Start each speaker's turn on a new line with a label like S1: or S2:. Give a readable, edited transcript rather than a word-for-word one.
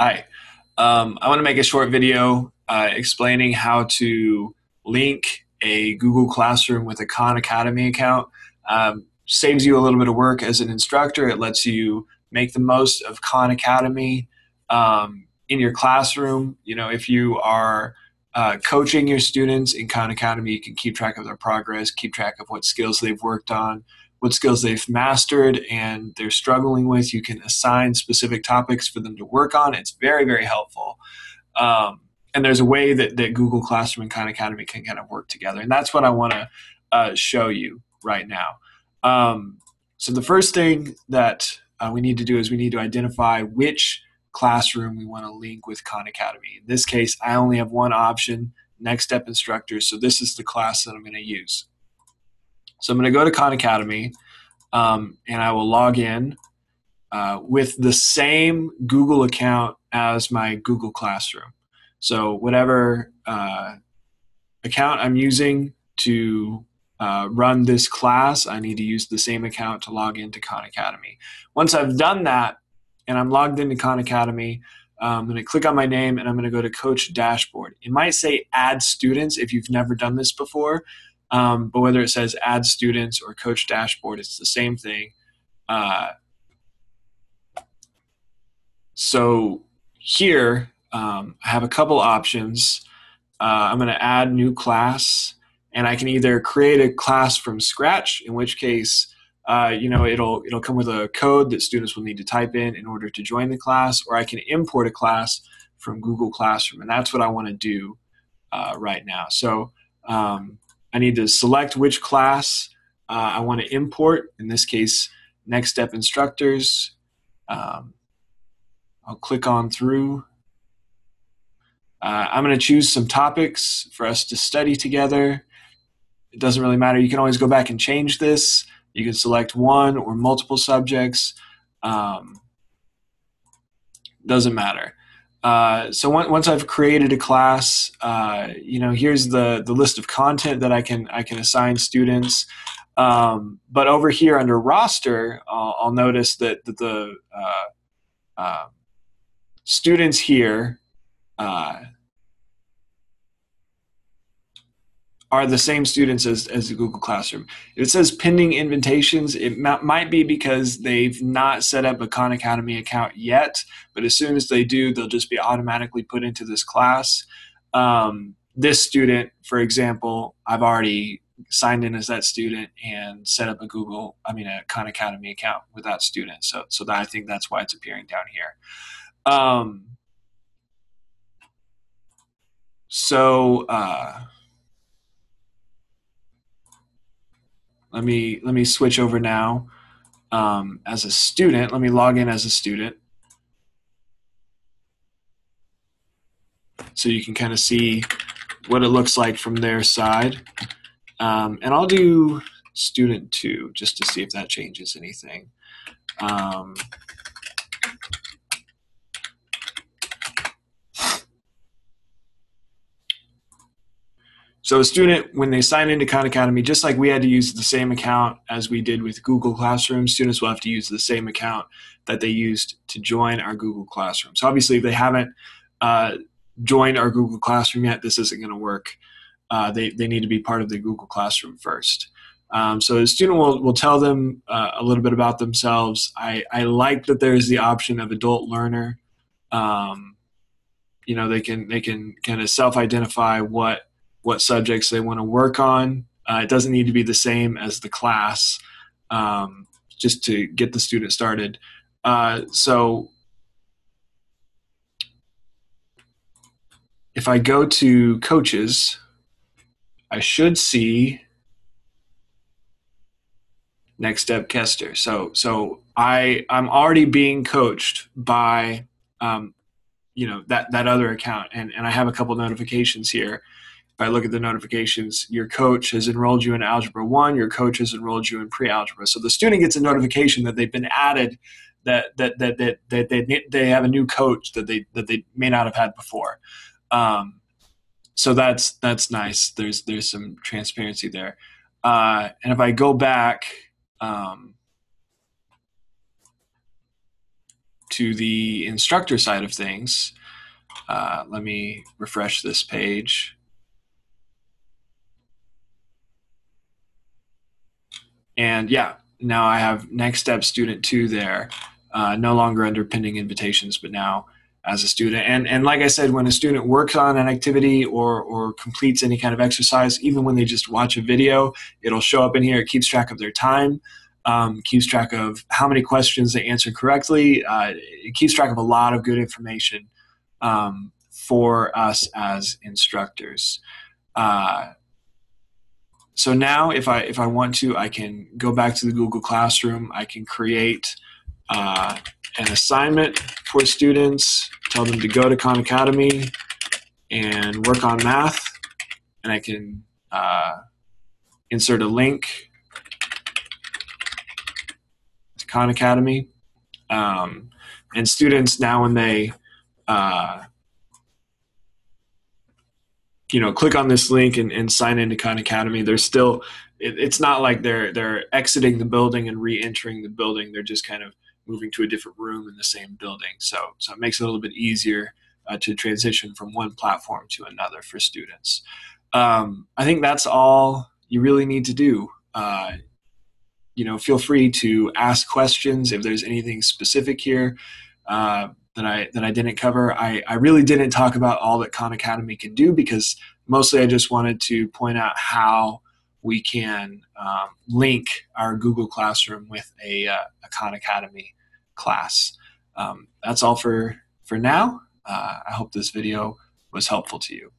S1: Hi. I want to make a short video explaining how to link a Google Classroom with a Khan Academy account. Saves you a little bit of work as an instructor. It lets you make the most of Khan Academy in your classroom. You know, if you are coaching your students in Khan Academy, you can keep track of their progress, keep track of what skills they've worked on, what skills they've mastered and they're struggling with. You can assign specific topics for them to work on. It's very, very helpful. And there's a way that Google Classroom and Khan Academy can kind of work together. And that's what I want to show you right now. So the first thing that we need to do is we need to identify which classroom we want to link with Khan Academy. In this case, I only have one option, Next Step Instructors. So this is the class that I'm going to use. So I'm going to go to Khan Academy, and I will log in with the same Google account as my Google Classroom. So whatever account I'm using to run this class, I need to use the same account to log into Khan Academy. Once I've done that and I'm logged into Khan Academy, I'm going to click on my name and I'm going to go to Coach Dashboard. It might say Add Students if you've never done this before. But whether it says Add Students or Coach Dashboard, it's the same thing. So here, I have a couple options. I'm going to add new class, and I can either create a class from scratch, in which case, you know, it'll come with a code that students will need to type in order to join the class, or I can import a class from Google Classroom, and that's what I want to do right now. So I need to select which class I want to import, in this case, Next Step Instructors. I'll click on through. I'm going to choose some topics for us to study together. It doesn't really matter. You can always go back and change this. You can select one or multiple subjects. Doesn't matter. So once I've created a class, you know, here's the list of content that I can assign students. But over here under roster, I'll notice that the students here are the same students as the Google Classroom. If it says pending invitations, it might be because they've not set up a Khan Academy account yet, but as soon as they do, they'll just be automatically put into this class. This student, for example, I've already signed in as that student and set up a Khan Academy account with that student. So that, I think that's why it's appearing down here. Let me switch over now as a student. Let me log in as a student so you can kind of see what it looks like from their side. And I'll do student 2 just to see if that changes anything. So a student, when they sign into Khan Academy, just like we had to use the same account as we did with Google Classroom, students will have to use the same account that they used to join our Google Classroom. So obviously, if they haven't joined our Google Classroom yet, this isn't going to work. They need to be part of the Google Classroom first. So the student will tell them a little bit about themselves. I like that there's the option of adult learner. You know, they can kind of self-identify what subjects they want to work on. It doesn't need to be the same as the class, just to get the student started. So if I go to coaches, I should see Next Step Kester. So I'm already being coached by you know, that other account, and I have a couple notifications here. If I look at the notifications, your coach has enrolled you in Algebra 1, your coach has enrolled you in pre-algebra. So the student gets a notification that they've been added, that they have a new coach that they may not have had before. So that's nice. There's some transparency there. And if I go back, to the instructor side of things, let me refresh this page. And yeah, now I have Next Step Student 2 there, no longer under pending invitations, but now as a student. And like I said, when a student works on an activity or completes any kind of exercise, even when they just watch a video, it'll show up in here. It keeps track of their time, keeps track of how many questions they answered correctly. It keeps track of a lot of good information for us as instructors. So now if I want to, I can go back to the Google Classroom. I can create an assignment for students, tell them to go to Khan Academy and work on math, and I can insert a link to Khan Academy. And students now, when they click on this link and sign into Khan Academy, they're still, it's not like they're exiting the building and re-entering the building. They're just kind of moving to a different room in the same building. So it makes it a little bit easier to transition from one platform to another for students. I think that's all you really need to do. Feel free to ask questions if there's anything specific here that I didn't cover. I really didn't talk about all that Khan Academy can do, because mostly I just wanted to point out how we can link our Google Classroom with a Khan Academy class. That's all for now. I hope this video was helpful to you.